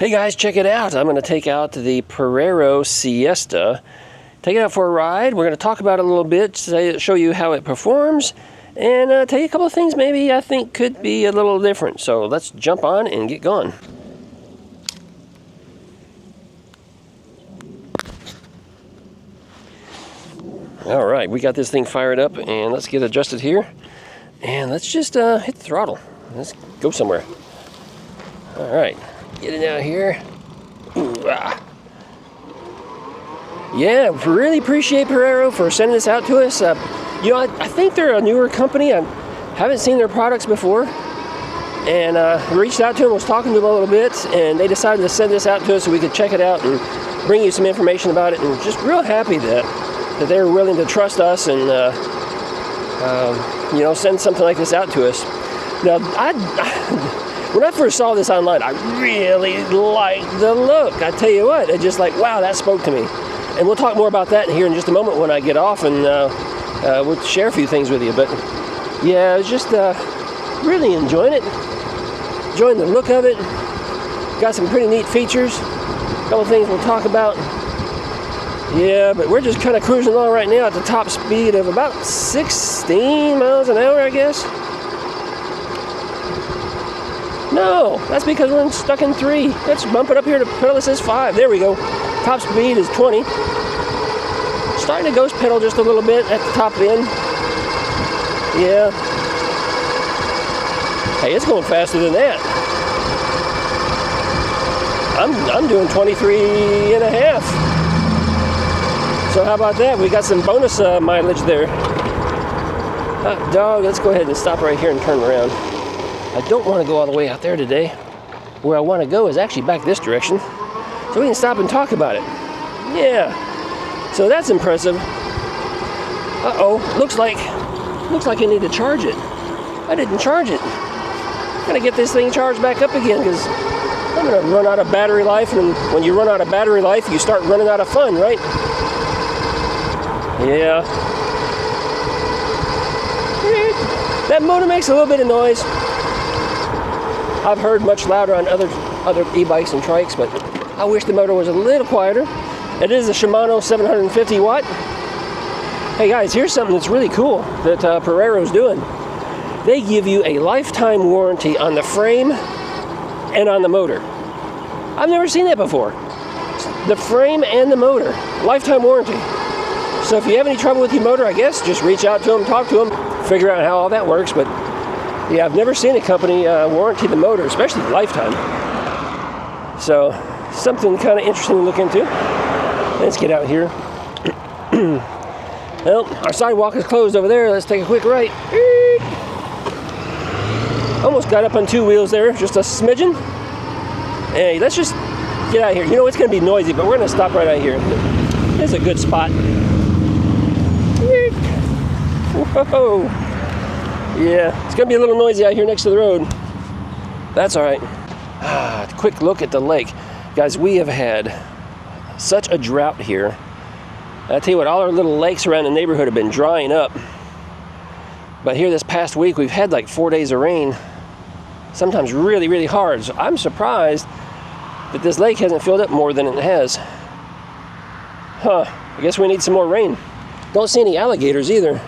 Hey guys, check it out. I'm going to take out the Perero Siesta. Take it out for a ride. We're going to talk about it a little bit, show you how it performs, and tell you a couple of things maybe I think could be a little different. So let's jump on and get going. All right, we got this thing fired up, and let's get adjusted here. And let's just hit the throttle. Let's go somewhere. All right. Get it out here. Ooh, ah. Yeah, really appreciate Perero for sending this out to us. I think they're a newer company. I haven't seen their products before. And reached out to them, was talking to them a little bit, and they decided to send this out to us so we could check it out and bring you some information about it. And just real happy that they were willing to trust us and send something like this out to us. Now, when I first saw this online, I really liked the look. I tell you what, it's just like, wow, that spoke to me. And we'll talk more about that here in just a moment when I get off, and we'll share a few things with you. But yeah, I was just really enjoying it. Enjoying the look of it. Got some pretty neat features. A couple things we'll talk about. Yeah, but we're just kind of cruising along right now at the top speed of about 16 miles an hour, I guess. No, that's because we're stuck in 3. Let's bump it up here to pedal that says 5. There we go. Top speed is 20. Starting to ghost pedal just a little bit at the top end. Yeah. Hey, it's going faster than that. I'm doing 23 and a half. So how about that? We got some bonus mileage there. Hot dog, let's go ahead and stop right here and turn around. I don't want to go all the way out there today. Where I want to go is actually back this direction. So we can stop and talk about it. Yeah. So that's impressive. Uh-oh. Looks like I need to charge it. I didn't charge it. Gotta get this thing charged back up again because I'm gonna run out of battery life, and when you run out of battery life, you start running out of fun, right? Yeah. That motor makes a little bit of noise. I've heard much louder on other e-bikes and trikes, but I wish the motor was a little quieter. It is a Shimano 750 watt. Hey guys, here's something that's really cool that Perero's doing. They give you a lifetime warranty on the frame and on the motor. I've never seen that before. The frame and the motor, lifetime warranty. So if you have any trouble with your motor, I guess, just reach out to them, talk to them, figure out how all that works. But yeah, I've never seen a company warranty the motor, especially lifetime. So, something kind of interesting to look into. Let's get out here. Well, our sidewalk is closed over there. Let's take a quick right. Almost got up on 2 wheels there, just a smidgen. Hey, let's just get out of here. You know, it's going to be noisy, but we're going to stop right out here. It's a good spot. Whoa. Yeah, it's going to be a little noisy out here next to the road. That's all right. Quick look at the lake. Guys, we have had such a drought here. I tell you what, all our little lakes around the neighborhood have been drying up. But here this past week, we've had like 4 days of rain. Sometimes really, really hard. So I'm surprised that this lake hasn't filled up more than it has. I guess we need some more rain. Don't see any alligators either.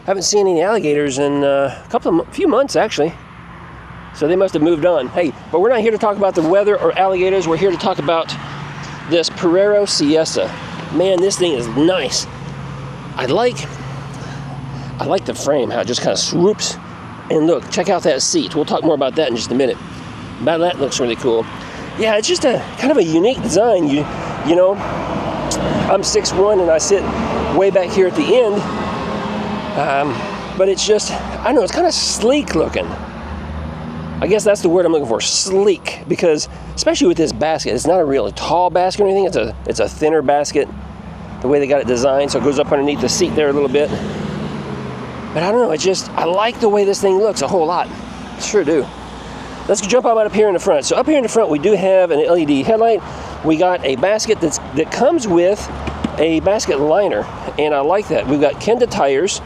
Haven't seen any alligators in a few months, actually. So they must have moved on. Hey, but we're not here to talk about the weather or alligators. We're here to talk about this Perero Siesta. Man, this thing is nice. I like the frame, how it just kind of swoops. And look, check out that seat. We'll talk more about that in just a minute. But that looks really cool. Yeah, it's just a kind of a unique design. You know, I'm 6'1" and I sit way back here at the end. But it's just, I don't know, it's kind of sleek looking. I guess that's the word I'm looking for, sleek, because especially with this basket, it's not a really tall basket or anything. It's a thinner basket, the way they got it designed, so it goes up underneath the seat there a little bit. But I don't know, I like the way this thing looks a whole lot. Sure do. Let's jump up here in the front. So up here in the front, we do have an LED headlight. We got a basket that comes with a basket liner, and I like that. We've got Kenda tires.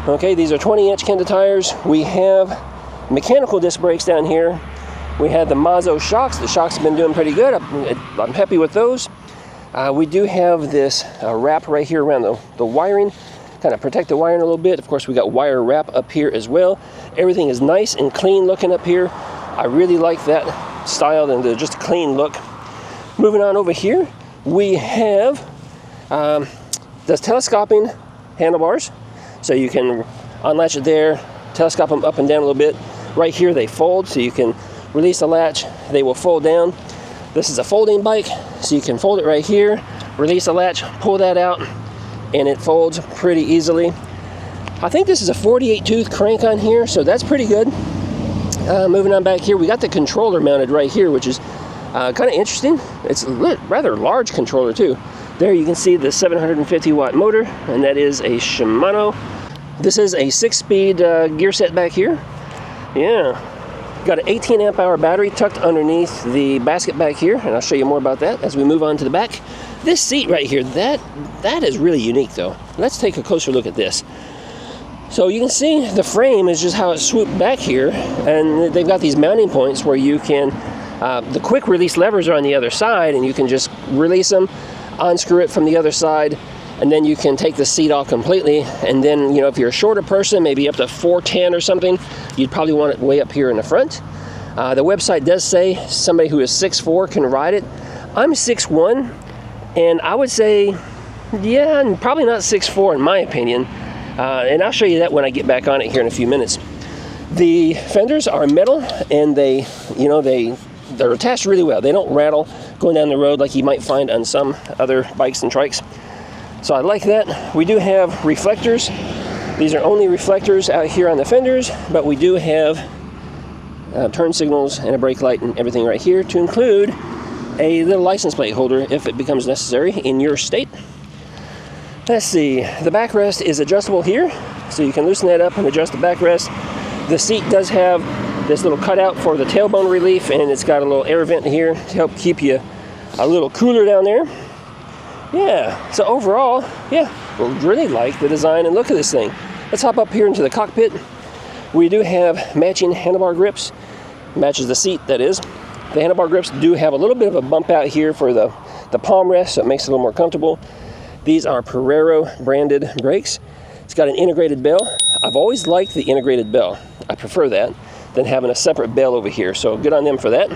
Okay, these are 20-inch Kenda tires. We have mechanical disc brakes down here, We had the Mazo shocks. The shocks have been doing pretty good. I'm happy with those. We do have this wrap right here around the wiring, kind of protect the wiring a little bit. Of course, we got wire wrap up here as well. Everything is nice and clean looking up here. I really like that style and just a clean look. Moving on over here, we have the telescoping handlebars. So you can unlatch it there, telescope them up and down a little bit. Right here they fold, so you can release the latch, they will fold down. This is a folding bike, so you can fold it right here, release the latch, pull that out, and it folds pretty easily. I think this is a 48 tooth crank on here, so that's pretty good. Moving on back here, we got the controller mounted right here, which is kind of interesting. It's a rather large controller too. There you can see the 750 watt motor, and that is a Shimano. This is a 6-speed gear set back here. Yeah. Got an 18 amp hour battery tucked underneath the basket back here, and I'll show you more about that as we move on to the back. This seat right here, that is really unique though. Let's take a closer look at this. So you can see the frame is just how it's swooped back here, and they've got these mounting points where you can, the quick release levers are on the other side, and you can just release them, unscrew it from the other side, and then you can take the seat off completely. And then, you know, if you're a shorter person, maybe up to 4'10" or something, you'd probably want it way up here in the front. The website does say somebody who is 6'4" can ride it. I'm 6'1", and I would say, yeah, probably not 6'4" in my opinion. And I'll show you that when I get back on it here in a few minutes. The fenders are metal, and they're attached really well. They don't rattle going down the road like you might find on some other bikes and trikes. So I like that. We do have reflectors. These are only reflectors out here on the fenders, but we do have turn signals and a brake light and everything right here, to include a little license plate holder if it becomes necessary in your state. Let's see, the backrest is adjustable here, so you can loosen that up and adjust the backrest. The seat does have this little cutout for the tailbone relief, and it's got a little air vent here to help keep you a little cooler down there. Yeah, so overall, yeah, we really like the design and look of this thing. Let's hop up here into the cockpit. We do have matching handlebar grips, matches the seat, that is. The handlebar grips do have a little bit of a bump out here for the palm rest, so it makes it a little more comfortable. These are Perero branded brakes. It's got an integrated bell. I've always liked the integrated bell. I prefer that than having a separate bell over here, so good on them for that.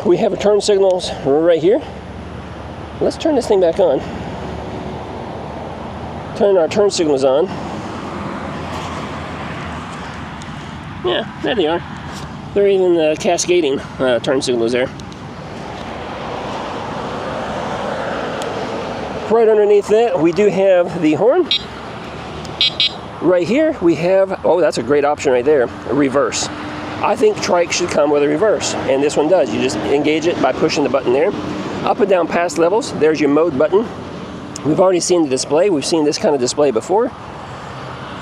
We have our turn signals right here. Let's turn this thing back on. Turn our turn signals on. Yeah, there they are. They're even cascading turn signals there. Right underneath that, we do have the horn. Right here, we have, oh, that's a great option right there, a reverse. I think trike should come with a reverse, and this one does. You just engage it by pushing the button there. Up and down pass levels, there's your mode button. We've already seen the display. We've seen this kind of display before.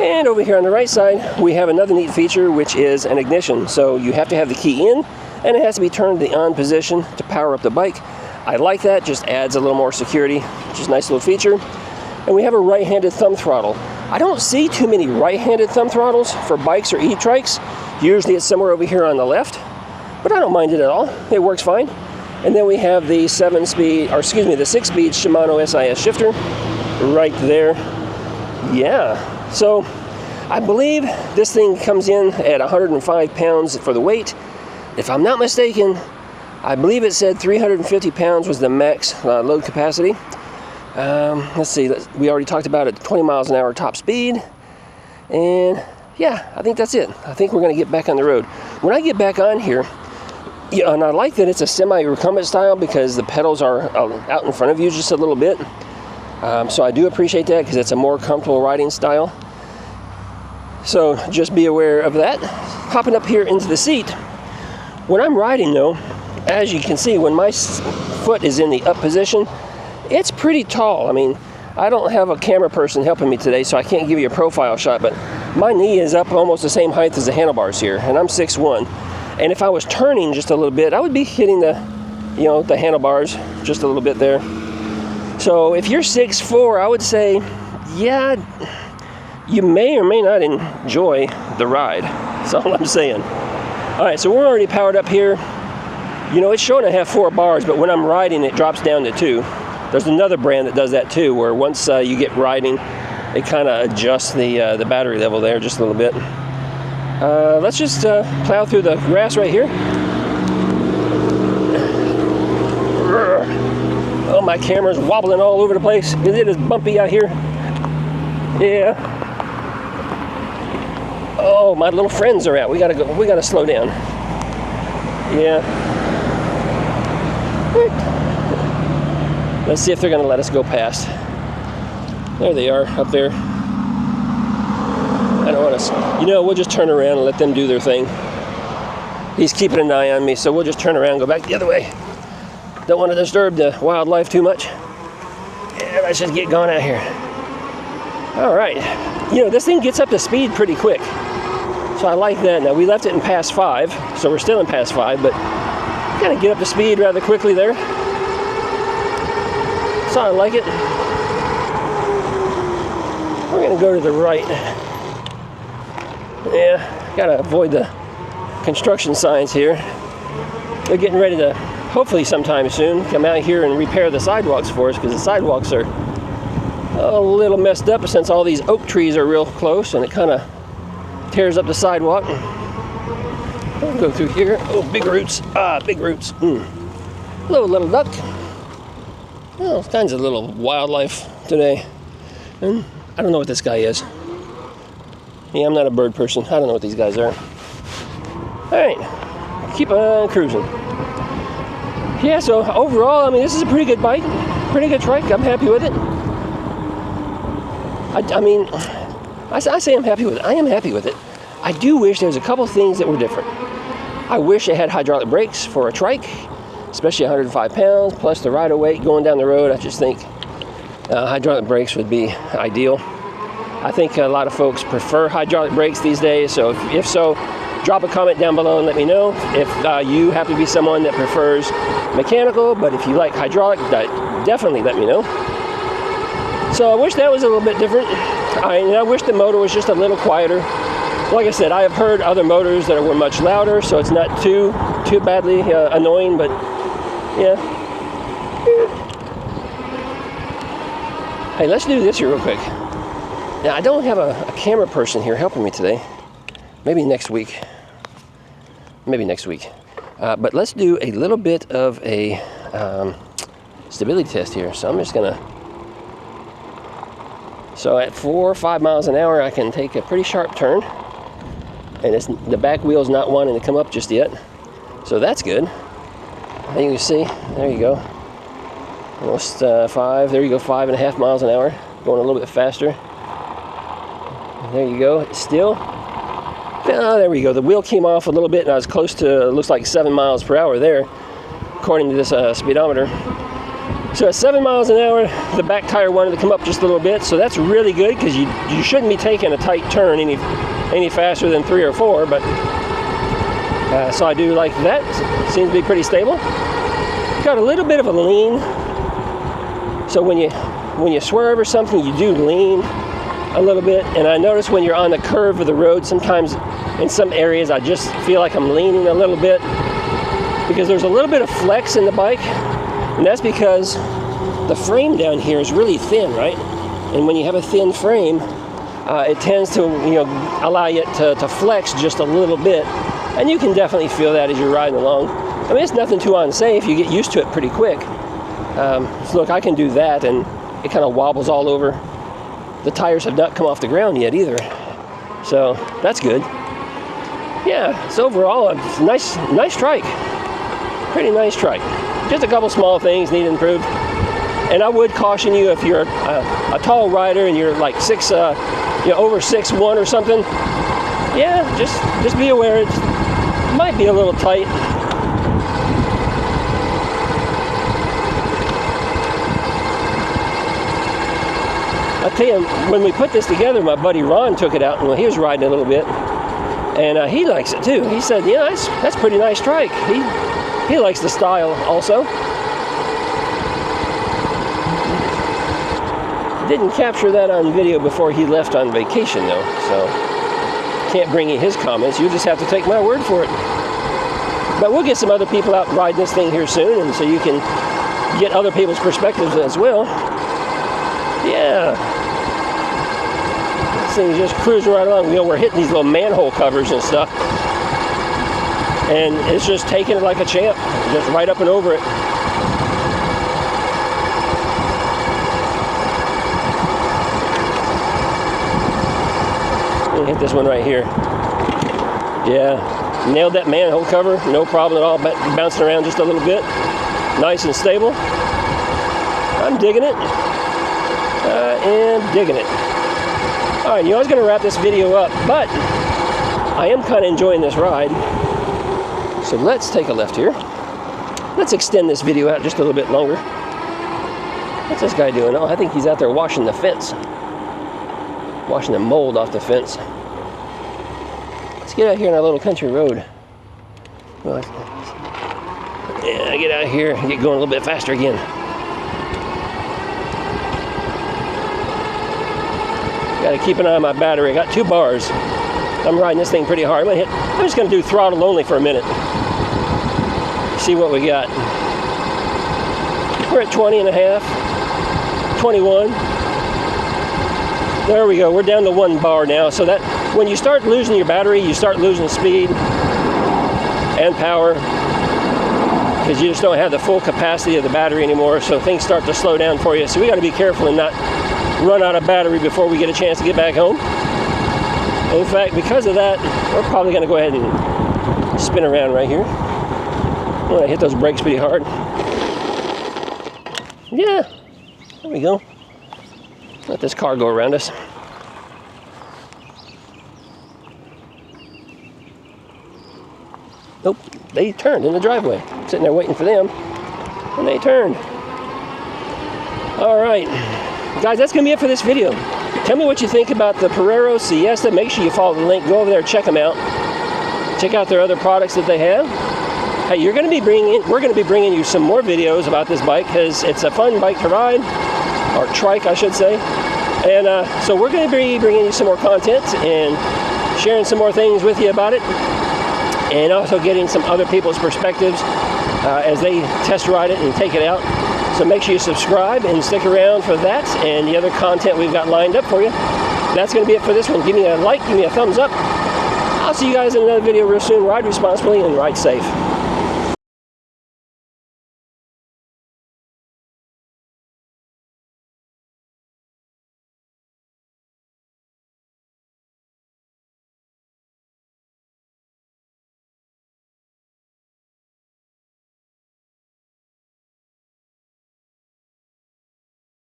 And over here on the right side, we have another neat feature, which is an ignition. So you have to have the key in, and it has to be turned to the on position to power up the bike. I like that, just adds a little more security, which is a nice little feature. And we have a right-handed thumb throttle. I don't see too many right-handed thumb throttles for bikes or e-trikes. Usually it's somewhere over here on the left, but I don't mind it at all. It works fine. And then we have the 6-speed Shimano SIS shifter right there. Yeah, so I believe this thing comes in at 105 pounds for the weight. If I'm not mistaken, I believe it said 350 pounds was the max load capacity. Let's see, we already talked about it, 20 miles an hour top speed. And yeah, I think that's it. I think we're gonna get back on the road. When I get back on here, yeah, and I like that it's a semi-recumbent style because the pedals are out in front of you just a little bit. So I do appreciate that because it's a more comfortable riding style. So just be aware of that. Hopping up here into the seat. When I'm riding though, as you can see, when my foot is in the up position, it's pretty tall. I mean, I don't have a camera person helping me today, so I can't give you a profile shot, but my knee is up almost the same height as the handlebars here, and I'm 6'1". And if I was turning just a little bit, I would be hitting the handlebars just a little bit there. So if you're 6'4", I would say, yeah, you may or may not enjoy the ride. That's all I'm saying. All right, so we're already powered up here. You know, it's showing I have 4 bars, but when I'm riding, it drops down to 2. There's another brand that does that too, where once you get riding, it kind of adjusts the battery level there just a little bit. Let's just plow through the grass right here. Oh, my camera's wobbling all over the place. It is bumpy out here. Yeah. Oh, my little friends are out. We gotta go. We gotta slow down. Yeah. Let's see if they're gonna let us go past. There they are, up there. I don't want to. You know, we'll just turn around and let them do their thing. He's keeping an eye on me, so we'll just turn around and go back the other way. Don't want to disturb the wildlife too much. Yeah, let's just get going out here. All right. You know, this thing gets up to speed pretty quick. So I like that. Now, we left it in pass 5, so we're still in pass 5, but kind of get up to speed rather quickly there. So I like it. We're going to go to the right. Yeah, got to avoid the construction signs here. They're getting ready to, hopefully sometime soon, come out here and repair the sidewalks for us, because the sidewalks are a little messed up since all these oak trees are real close, and it kind of tears up the sidewalk. We'll go through here. Oh, big roots. Ah, big roots. Hello, little duck. Oh, all kinds of little wildlife today. And I don't know what this guy is. Yeah, I'm not a bird person. I don't know what these guys are. All right, keep on cruising. Yeah, so overall, I mean, this is a pretty good bike, pretty good trike. I'm happy with it. I mean, I say I'm happy with it. I am happy with it. I do wish there was a couple things that were different. I wish it had hydraulic brakes for a trike, especially 105 pounds, plus the rider weight going down the road. I just think hydraulic brakes would be ideal. I think a lot of folks prefer hydraulic brakes these days, so if so, drop a comment down below and let me know. If you happen to be someone that prefers mechanical, but if you like hydraulic, definitely let me know. So I wish that was a little bit different. I wish the motor was just a little quieter. Like I said, I have heard other motors that were much louder, so it's not too badly annoying, but yeah. Hey, let's do this here real quick. Now, I don't have a camera person here helping me today. Maybe next week. But let's do a little bit of a stability test here. So I'm just gonna. So at 4 or 5 miles an hour, I can take a pretty sharp turn, and the back wheel's not wanting to come up just yet. So that's good. And you can see, there you go. Almost 5. There you go, 5.5 miles an hour. Going a little bit faster. There you go. Still. Oh, there we go. The wheel came off a little bit, and I was close to, looks like 7 miles per hour there, according to this speedometer. So at 7 miles an hour, the back tire wanted to come up just a little bit, so that's really good, because you shouldn't be taking a tight turn any faster than 3 or 4, but so I do like that. Seems to be pretty stable. Got a little bit of a lean, so when you swerve or something, you do lean a little bit, and I notice when you're on the curve of the road, sometimes in some areas I just feel like I'm leaning a little bit, because there's a little bit of flex in the bike, and that's because the frame down here is really thin, right? And when you have a thin frame, it tends to allow it to flex just a little bit, and you can definitely feel that as you're riding along. I mean, it's nothing too unsafe. You get used to it pretty quick. So look, I can do that, and it kind of wobbles all over. The tires have not come off the ground yet either, so that's good. Yeah, so overall, a nice trike. Pretty nice trike. Just a couple small things need improved. And I would caution you, if you're a tall rider and you're like over 6'1" or something, yeah, just be aware it might be a little tight. I'll tell you, when we put this together, my buddy Ron took it out, and he was riding a little bit, and he likes it too. He said, yeah, that's pretty nice trike. He likes the style also. Didn't capture that on video before he left on vacation though, so can't bring you his comments. You just have to take my word for it. But we'll get some other people out riding this thing here soon, and so you can get other people's perspectives as well. Yeah. This thing's just cruising right along. You know, we're hitting these little manhole covers and stuff. And it's just taking it like a champ. Just right up and over it. I'm gonna hit this one right here. Yeah, nailed that manhole cover, no problem at all. Bouncing around just a little bit, nice and stable. I'm digging it. And digging it. All right, you know, I was gonna wrap this video up, but I am kind of enjoying this ride. So let's take a left here. Let's extend this video out just a little bit longer. What's this guy doing? Oh, I think he's out there washing the fence. Washing the mold off the fence. Let's get out here on our little country road. Well, yeah, get out here and get going a little bit faster again. Got to keep an eye on my battery. I got 2 bars. I'm riding this thing pretty hard. I'm just going to do throttle only for a minute. See what we got. We're at 20 and a half, 21. There we go. We're down to 1 bar now. So that when you start losing your battery, you start losing speed and power because you just don't have the full capacity of the battery anymore. So things start to slow down for you. So we got to be careful and not run out of battery before we get a chance to get back home. In fact, because of that, we're probably going to go ahead and spin around right here. I'm going to hit those brakes pretty hard. Yeah, there we go. Let this car go around us. Nope, they turned in the driveway. I'm sitting there waiting for them, and they turned. All right, guys, that's going to be it for this video. Tell me what you think about the Pereiro Siesta. Make sure you follow the link. Go over there, check them out. Check out their other products that they have. Hey, we're going to be bringing you some more videos about this bike because it's a fun bike to ride, or trike, I should say. And so we're going to be bringing you some more content and sharing some more things with you about it, and also getting some other people's perspectives as they test ride it and take it out. So make sure you subscribe and stick around for that and the other content we've got lined up for you. That's going to be it for this one. Give me a like, give me a thumbs up. I'll see you guys in another video real soon. Ride responsibly and ride safe.